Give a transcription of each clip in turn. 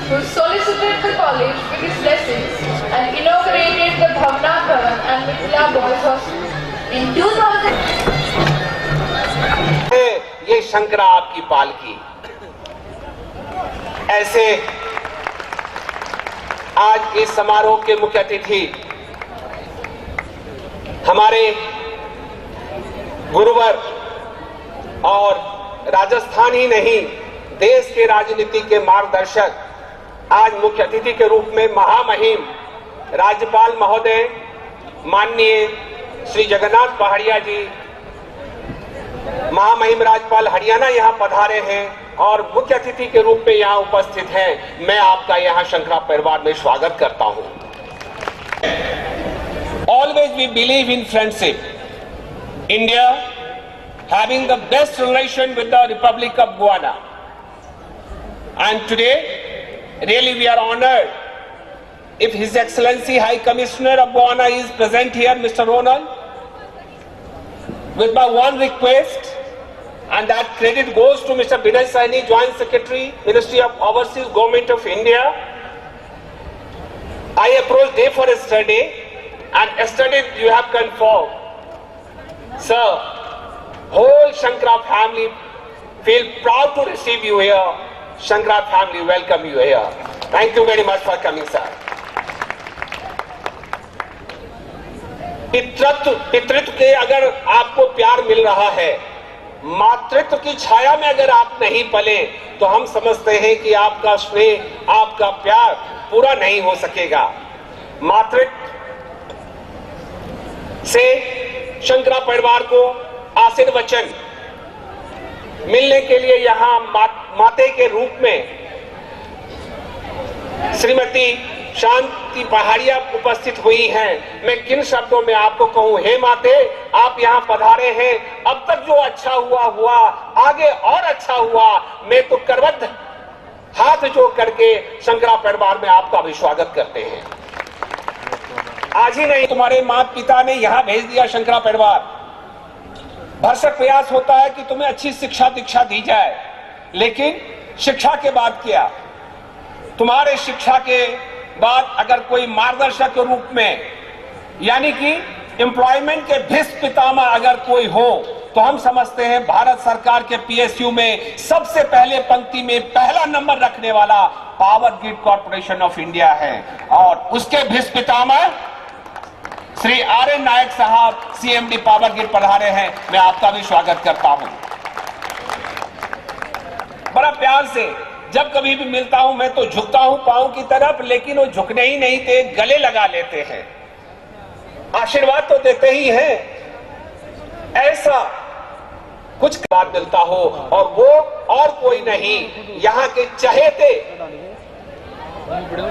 who solicited the college with his blessings and inaugurated the Bhavna Bhavan and Mithila Boys Hostel in 2000. ये शंकरा आपकी पालकी। ऐसे आज इस समारोह के मुख्य अतिथि हमारे गुरुवर और राजस्थान ही नहीं देश के राजनीति के मार्गदर्शक आज मुख्य अतिथि के रूप में महामहिम राज्यपाल महोदय माननीय श्री जगन्नाथ पहाड़िया जी महामहिम राज्यपाल हरियाणा यहां पधारे हैं और मुख्य अतिथि के रूप में यहां उपस्थित हैं। मैं आपका यहां शंकरा परिवार में स्वागत करता हूं। Always we believe in friendship. India having the best relation with the Republic of Guyana, and today really we are honored if His Excellency High Commissioner of Guyana is present here, Mr. Ronald, with my one request, and that credit goes to Mr. Binay Sahni, Joint Secretary, Ministry of Overseas Government of India. I approached day for yesterday, and yesterday you have confirmed. Sir, whole Shankara family feel proud to receive you here. Shankara family welcome you here. Thank you very much for coming, sir. पितृत्व के अगर आपको प्यार मिल रहा है, मातृत्व की छाया में अगर आप नहीं पले, तो हम समझते हैं कि आपका स्नेह, आपका प्यार पूरा नहीं हो सकेगा। मातृत्व से शंकरा परिवार को आशीर्वचन मिलने के लिए यहाँ माते के रूप में श्रीमती शांति पहाड़िया उपस्थित हुई हैं। मैं किन शब्दों में आपको कहूं, हे माते, आप यहाँ पधारे हैं, अब तक जो अच्छा हुआ, आगे और अच्छा हुआ। मैं तो करबद्ध हाथ जोड़ करके शंकरा परिवार में आपका भी स्वागत करते हैं। आज ही नहीं, तुम्हारे माता पिता ने यहाँ भेज दिया शंकरा परिवार। भरसक प्रयास होता है कि तुम्हें अच्छी शिक्षा दीक्षा दी जाए, लेकिन शिक्षा के बाद क्या? तुम्हारे शिक्षा के बाद अगर कोई मार्गदर्शक के रूप में, यानी कि एम्प्लॉयमेंट के भीष्म पितामह अगर कोई हो, तो हम समझते हैं भारत सरकार के पीएसयू में सबसे पहले पंक्ति में पहला नंबर रखने वाला power grid corporation of India है। और उसके भीष्म पितामह श्री आर.एन. नायक साहब सीएमडी पावर ग्रिड पधारे हैं। मैं आपका भी स्वागत करता हूं। बड़ा प्यार से जब कभी भी मिलता हूं मैं तो झुकता हूं पांव की तरफ, लेकिन वो झुकने ही नहीं थे, गले लगा लेते हैं, आशीर्वाद तो देते ही हैं। ऐसा कुछ बात मिलता हो, और वो और कोई नहीं, यहाँ के चहेते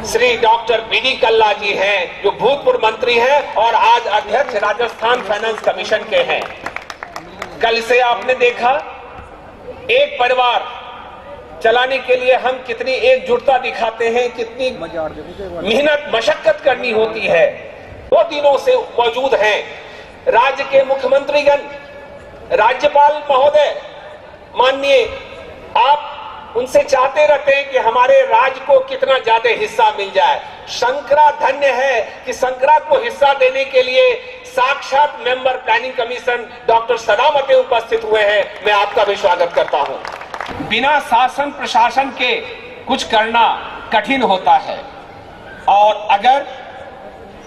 श्री डॉक्टर बी.डी. कल्ला जी हैं, जो भूतपूर्व मंत्री हैं और आज अध्यक्ष राजस्थान फाइनेंस कमीशन के हैं। कल से आपने देखा, एक परिवार चलाने के लिए हम कितनी एकजुटता दिखाते हैं, कितनी मेहनत मशक्कत करनी होती है। 2 दिनों से मौजूद हैं राज्य के मुख्यमंत्रीगण, राज्यपाल महोदय माननीय, आप उनसे चाहते रहते हैं कि हमारे राज्य को कितना ज्यादा हिस्सा मिल जाए। शंकरा धन्य है कि शंकरा को हिस्सा देने के लिए साक्षात member planning commission doctor Sadamate उपस्थित हुए हैं। मैं आपका भी स्वागत करता हूं। बिना शासन प्रशासन के कुछ करना कठिन होता है, और अगर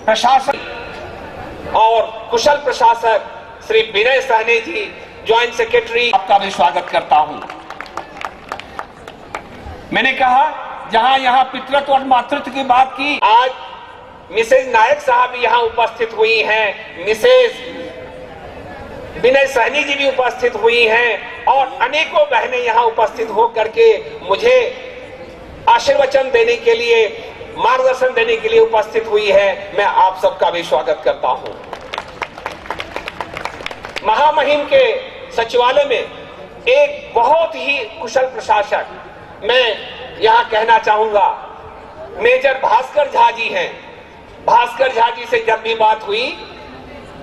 प्रशासन और कुशल प्रशासक श्री विनय सहनी जी, ज्वाइंट सेक्रेटरी, आपका भी स्वागत करता हूं। मैंने कहा, जहां यहां पितृत्व और मातृत्व की बात की, आज मिसेज नायक साहब भी यहां उपस्थित हुई हैं, मिसेज विनय सहनी जी भी उपस्थित हुई हैं, और अनेकों बहनें यहां उपस्थित होकर के मुझे आशीर्वचन देने के लिए, मार्गदर्शन देने के लिए उपस्थित हुई है। मैं आप सबका भी स्वागत करता हूं। महामहिम के सचिवालय में एक बहुत ही कुशल प्रशासक, मैं यहां कहना चाहूंगा, मेजर भास्कर झा जी हैं। भास्कर झा जी से जब भी बात हुई,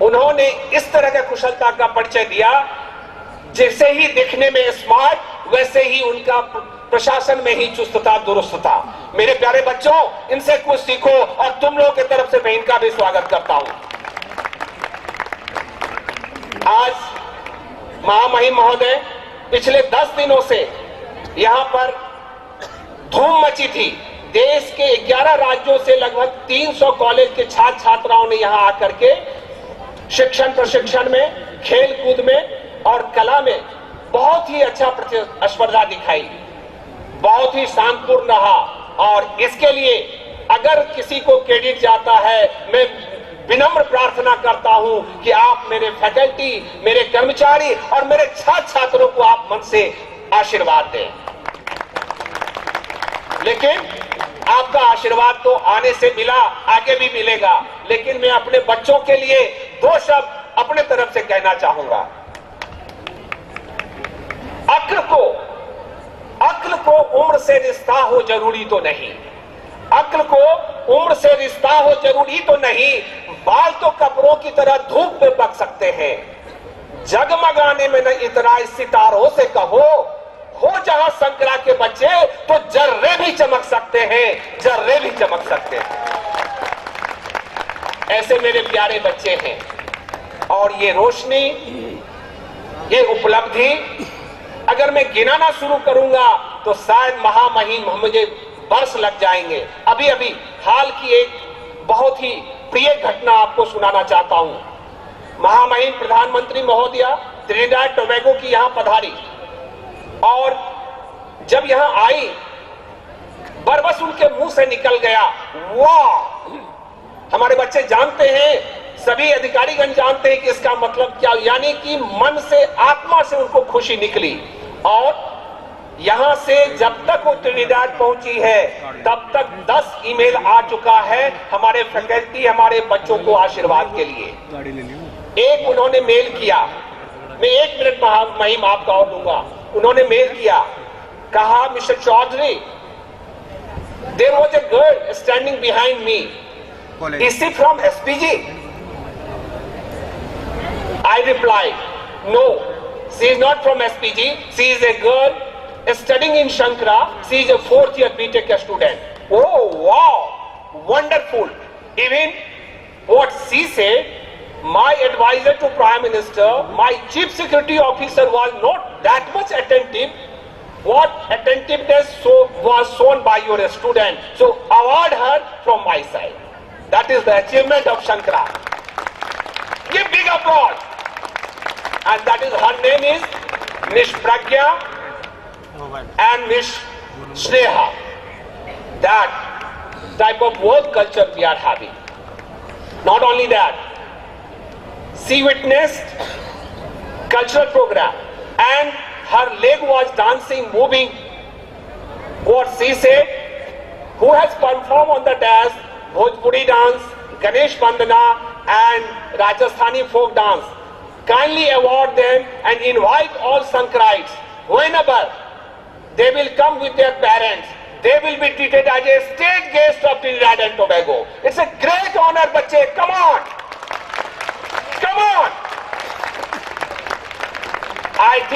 उन्होंने इस तरह का कुशलता का परिचय दिया, जैसे ही दिखने में स्मार्ट, वैसे ही उनका प्रशासन में ही चुस्तता दुरुस्तता। मेरे प्यारे बच्चों, इनसे कुछ सीखो और तुम लोगों की तरफ से मैं इनका भी स्वागत करता हूं। आज महामहिम महोदय पिछले 10 दिनों से यहां पर धूम मची थी। देश के 11 राज्यों से लगभग 300 कॉलेज के छात्र छात्राओं ने यहां आकर के शिक्षण प्रशिक्षण में, खेल कूद में और कला में बहुत ही अच्छा प्रतिस्पर्धा दिखाई, बहुत ही शांतिपूर्ण रहा। और इसके लिए अगर किसी को क्रेडिट जाता है, मैं विनम्र प्रार्थना करता हूं कि आप मेरे फैकल्टी, मेरे कर्मचारी और मेरे छात्र छात्रों को आप मन से आशीर्वाद दें। लेकिन आपका आशीर्वाद तो आने से मिला, आगे भी मिलेगा। लेकिन मैं अपने बच्चों के लिए 2 शब्द अपने तरफ से कहना चाहूंगा। अक्ल को उम्र से रिश्ता हो जरूरी तो नहीं, अक्ल को उम्र से रिश्ता हो जरूरी तो नहीं, बाल तो कपड़ों की तरह धूप में पक सकते हैं। जगमगाने में न इतना सितारों से कहो, हो जहां शंकरा के बच्चे तो जर्रे भी चमक सकते हैं, जर्रे भी चमक सकते हैं। ऐसे मेरे प्यारे बच्चे हैं और ये रोशनी, ये उपलब्धि अगर मैं गिनाना शुरू करूंगा तो शायद महामहिम मुझे वर्ष लग जाएंगे। अभी अभी हाल की एक बहुत ही प्रिय घटना आपको सुनाना चाहता हूं। महामहिम प्रधानमंत्री महोदया त्रिनिदाद टोबैगो की यहां पधारी और जब यहां आई, बरबस उनके मुंह से निकल गया, वाह। हमारे बच्चे जानते हैं, सभी अधिकारीगण जानते हैं कि इसका मतलब क्या, यानी कि मन से, आत्मा से उनको खुशी निकली। और यहां से जब तक वो त्रिनिदाद पहुंची है तब तक 10 ईमेल आ चुका है हमारे फैकल्टी, हमारे बच्चों को आशीर्वाद के लिए। एक उन्होंने मेल किया, मैं 1 मिनट महामहिम आपका और दूंगा। उन्होंने मेल किया, कहा, mister Chaudhary, there was a girl standing behind me, is she from SPG? I replied, no, she is not from SPG. She is a girl studying in Shankara. She is a 4th year BTech student. Oh, wow, wonderful. Even what she said, my advisor to Prime Minister, my Chief Security Officer was not that much attentive. What attentiveness was shown by your student. So award her from my side. That is the achievement of Shankara. Give big applause. And that is, her name is Miss Pragya and Miss Sneha. That type of work culture we are having. Not only that, she witnessed cultural program and her leg was dancing, moving. What she said, who has performed on the dance, Bhojpuri dance, Ganesh Vandana and Rajasthani folk dance, kindly award them and invite all Shankarites. Whenever they will come with their parents, they will be treated as a state guest of Trinidad and Tobago. It's a great honor, बच्चे, come on.